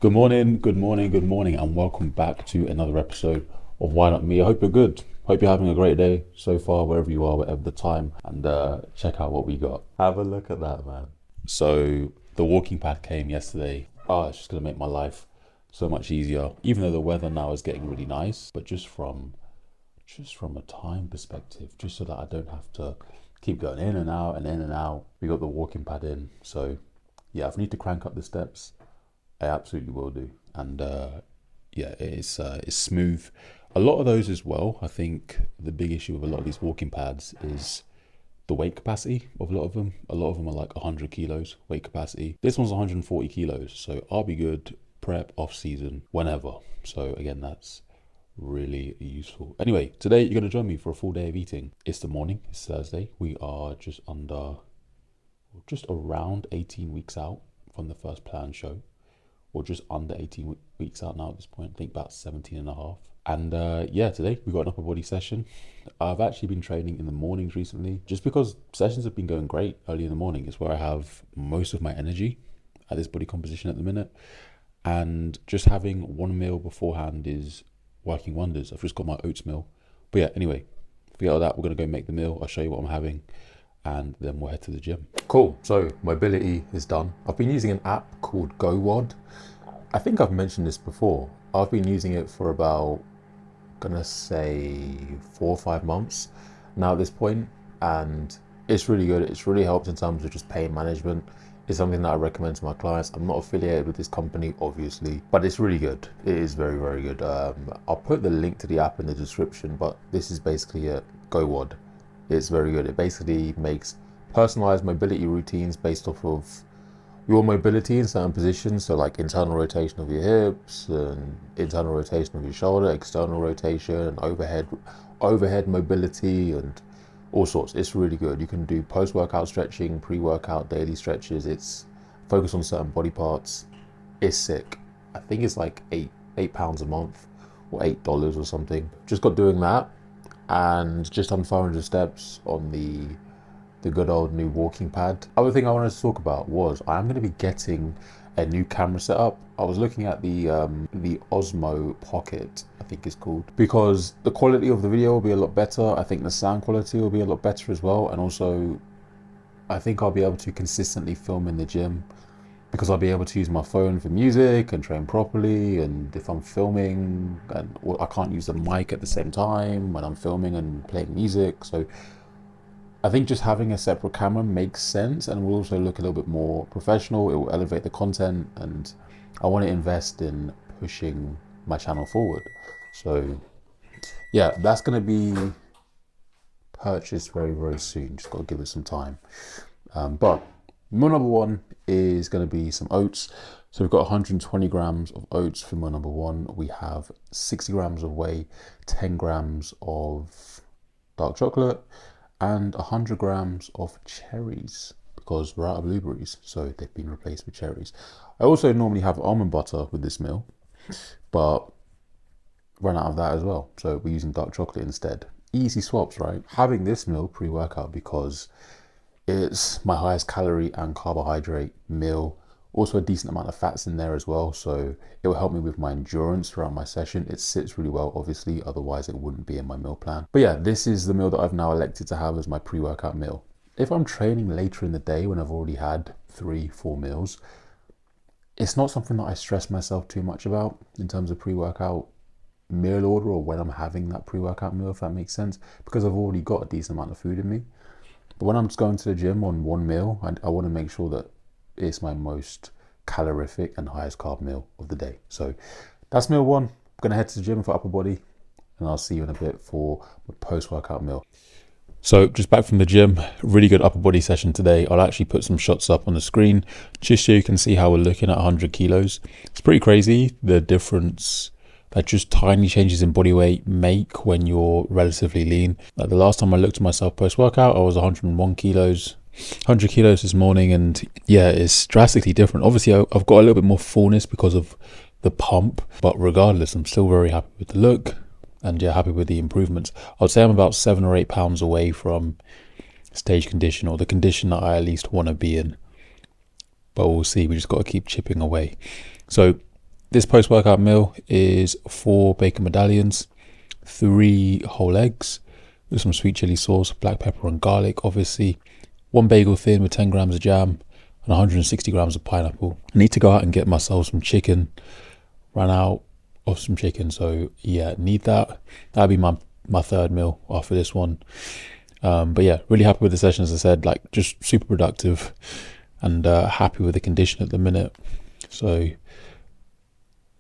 Good morning, good morning, good morning, and welcome back to another episode of Why Not Me. I hope you're good. Hope you're having a great day so far, wherever you are, whatever the time, and check out what we got. Have a look at that, man. So the walking pad came yesterday. It's just gonna make my life so much easier. Even though the weather now is getting really nice, but just from a time perspective, just so that I don't have to keep going in and out and in and out. We got the walking pad in, so yeah, if I need to crank up the steps, I absolutely will do. And yeah, it's smooth. A lot of those as well. I think the big issue with a lot of these walking pads is the weight capacity of a lot of them. A lot of them are like 100 kilos weight capacity. This one's 140 kilos, so I'll be good prep, off season, whenever. So again, that's really useful. Anyway, today you're going to join me for a full day of eating. It's the morning, it's Thursday. We are just around 18 weeks out from the first planned show, or just under 18 weeks out now at this point. I think about 17 and a half. And yeah, today we got an upper body session. I've actually been training in the mornings recently, just because sessions have been going great early in the morning. It's where I have most of my energy at this body composition at the minute. And just having one meal beforehand is working wonders. I've just got my oats meal. But yeah, anyway, forget all that. We're gonna go make the meal. I'll show you what I'm having, and then we'll head to the gym. Cool, so mobility is done. I've been using an app called GoWOD. I think I've mentioned this before. I've been using it for about, gonna say 4 or 5 months now at this point, and it's really good. It's really helped in terms of just pain management. It's something that I recommend to my clients. I'm not affiliated with this company, obviously, but it's really good. It is very, very good. I'll put the link to the app in the description, but this is basically a GoWOD. It's very good. It basically makes personalized mobility routines based off of your mobility in certain positions. So like internal rotation of your hips and internal rotation of your shoulder, external rotation, overhead mobility, and all sorts. It's really good. You can do post-workout stretching, pre-workout, daily stretches. It's focused on certain body parts. It's sick. I think it's like £8 a month or $8 or something. Just got doing that and just done 400 steps on the good old new walking pad. Other thing I wanted to talk about was I'm going to be getting a new camera setup. I was looking at the Osmo Pocket, I think it's called, because the quality of the video will be a lot better. I think the sound quality will be a lot better as well, and also I think I'll be able to consistently film in the gym, because I'll be able to use my phone for music and train properly. And if I'm filming, and I can't use the mic at the same time when I'm filming and playing music, so I think just having a separate camera makes sense, and will also look a little bit more professional. It will elevate the content, and I want to invest in pushing my channel forward. So yeah, that's going to be purchased very, very soon. Just got to give it some time. But meal number one is going to be some oats. So we've got 120 grams of oats for meal number one. We have 60 grams of whey, 10 grams of dark chocolate, and 100 grams of cherries, because we're out of blueberries, so they've been replaced with cherries. I also normally have almond butter with this meal, but ran out of that as well, so we're using dark chocolate instead. Easy swaps, right? Having this meal pre-workout because it's my highest calorie and carbohydrate meal. Also a decent amount of fats in there as well, so it will help me with my endurance throughout my session. It sits really well, obviously, otherwise it wouldn't be in my meal plan. But yeah, this is the meal that I've now elected to have as my pre-workout meal. If I'm training later in the day when I've already had 3-4 meals, it's not something that I stress myself too much about in terms of pre-workout meal order, or when I'm having that pre-workout meal, if that makes sense, because I've already got a decent amount of food in me. But when I'm just going to the gym on one meal, I want to make sure that it's my most calorific and highest carb meal of the day. So that's meal one. I'm gonna head to the gym for upper body, and I'll see you in a bit for the post-workout meal. So just back from the gym, really good upper body session today. I'll actually put some shots up on the screen just so you can see how we're looking at 100 kilos. It's pretty crazy the difference that just tiny changes in body weight make when you're relatively lean. Like the last time I looked at myself post-workout, I was 101 kilos. 100 kilos this morning, and yeah, it's drastically different. Obviously I've got a little bit more fullness because of the pump, but regardless, I'm still very happy with the look, and yeah, happy with the improvements. I'd say I'm about 7 or 8 pounds away from stage condition, or the condition that I at least want to be in, but we'll see. We just got to keep chipping away. So this post-workout meal is 4 bacon medallions, 3 whole eggs with some sweet chili sauce, black pepper and garlic, obviously, 1 bagel thin with 10 grams of jam, and 160 grams of pineapple. I need to go out and get myself some chicken. Ran out of some chicken, so yeah, need that. That'll be my third meal after this one. But yeah, really happy with the session, as I said, like just super productive, and happy with the condition at the minute. So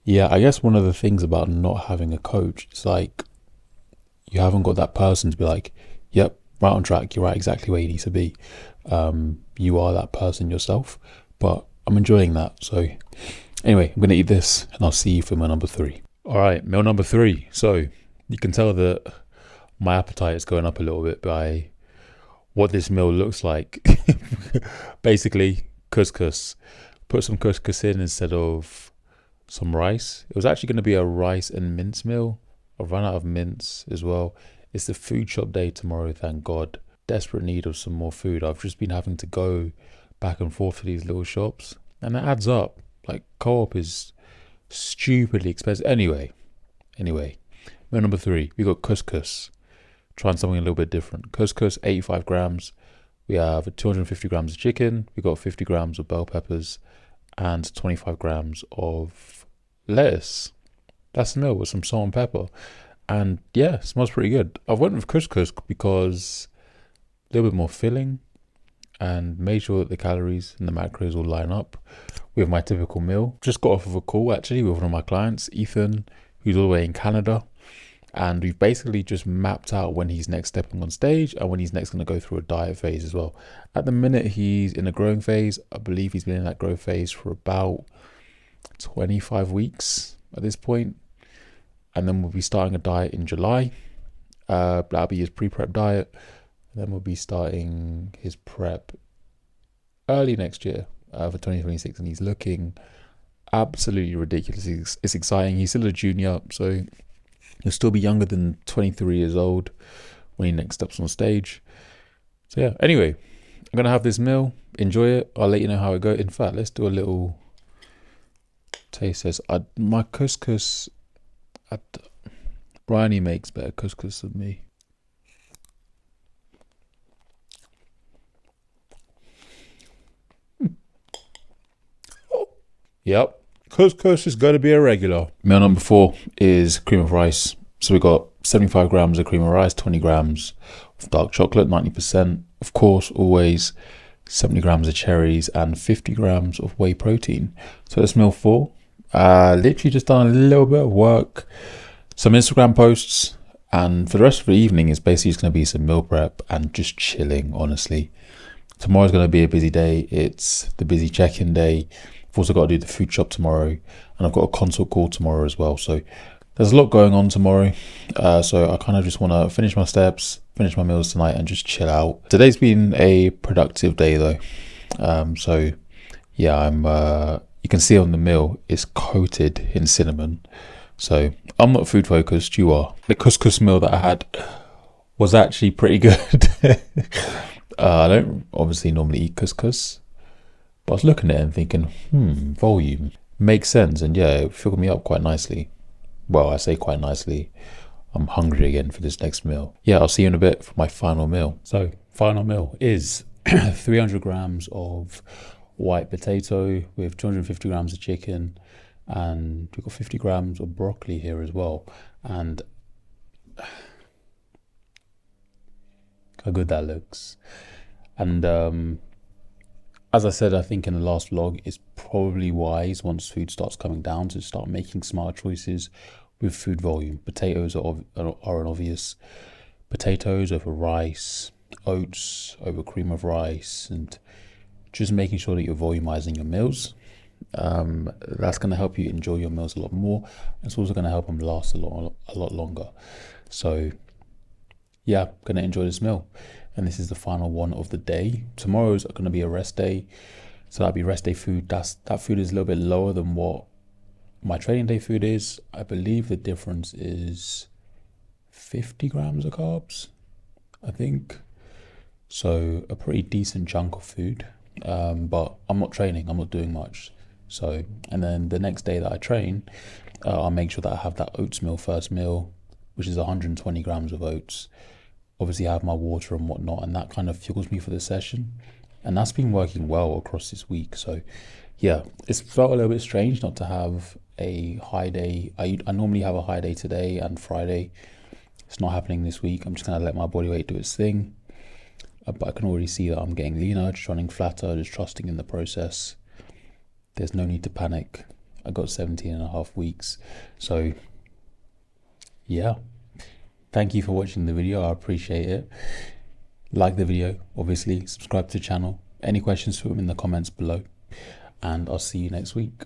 yeah, I guess one of the things about not having a coach is like you haven't got that person to be like, yep, right on track, you're right exactly where you need to be. You are that person yourself, but I'm enjoying that. So anyway, I'm gonna eat this and I'll see you for meal number 3. All right, meal number 3. So you can tell that my appetite is going up a little bit by what this meal looks like. Basically, couscous. Put some couscous in instead of some rice. It was actually going to be a rice and mince meal. I've run out of mince as well. It's the food shop day tomorrow, thank God. Desperate need of some more food. I've just been having to go back and forth to these little shops, and it adds up. Like, Co-op is stupidly expensive. Anyway, meal number 3, we got couscous. Trying something a little bit different. Couscous, 85 grams. We have 250 grams of chicken. We got 50 grams of bell peppers and 25 grams of lettuce. That's the meal with some salt and pepper. And yeah, it smells pretty good. I went with couscous because a little bit more filling and made sure that the calories and the macros all line up with my typical meal. Just got off of a call actually with one of my clients, Ethan, who's all the way in Canada. And we've basically just mapped out when he's next stepping on stage and when he's next going to go through a diet phase as well. At the minute, he's in a growing phase. I believe he's been in that growth phase for about 25 weeks at this point. And then we'll be starting a diet in July. That'll be his pre-prep diet. And then we'll be starting his prep early next year for 2026. And he's looking absolutely ridiculous. It's exciting. He's still a junior, so he'll still be younger than 23 years old when he next steps on stage. So yeah, anyway, I'm going to have this meal. Enjoy it. I'll let you know how it goes. In fact, let's do a little taste test. My couscous, Bryony makes better couscous than me. Yep. Couscous is going to be a regular. Meal number 4 is cream of rice. So we got 75 grams of cream of rice, 20 grams of dark chocolate, 90%. Of course, always 70 grams of cherries and 50 grams of whey protein. So that's meal 4. Literally just done a little bit of work, some Instagram posts, and for the rest of the evening, it's basically just going to be some meal prep and just chilling, honestly. Tomorrow's going to be a busy day. It's the busy check-in day. I've also got to do the food shop tomorrow, and I've got a consult call tomorrow as well. So there's a lot going on tomorrow. So I kind of just want to finish my steps, finish my meals tonight, and just chill out. Today's been a productive day though. So yeah, you can see on the meal, it's coated in cinnamon. So I'm not food focused, you are. The couscous meal that I had was actually pretty good. I don't obviously normally eat couscous, but I was looking at it and thinking, volume makes sense. And yeah, it filled me up quite nicely. Well, I say quite nicely. I'm hungry again for this next meal. Yeah, I'll see you in a bit for my final meal. So final meal is 300 grams of white potato with 250 grams of chicken. And we've got 50 grams of broccoli here as well. And how good that looks. And as I said, I think in the last vlog, it's probably wise once food starts coming down to start making smart choices with food volume. Potatoes are an obvious. Potatoes over rice, oats over cream of rice, and just making sure that you're volumizing your meals. That's going to help you enjoy your meals a lot more. It's also going to help them last a lot longer. So yeah, I'm going to enjoy this meal. And this is the final one of the day. Tomorrow's going to be a rest day. So that'll be rest day food. That food is a little bit lower than what my training day food is. I believe the difference is 50 grams of carbs, I think. So a pretty decent chunk of food. But I'm not training. I'm not doing much. So, and then the next day that I train, I'll make sure that I have that oats meal first meal, which is 120 grams of oats. Obviously I have my water and whatnot, and that kind of fuels me for the session. And that's been working well across this week. So yeah, it's felt a little bit strange not to have a high day. I normally have a high day today and Friday. It's not happening this week. I'm just gonna let my body weight do its thing. But I can already see that I'm getting leaner, just running flatter, just trusting in the process. There's no need to panic. I got 17 and a half weeks. So yeah, thank you for watching the video. I appreciate it. Like the video, obviously, subscribe to the channel. Any questions, put them in the comments below. And I'll see you next week.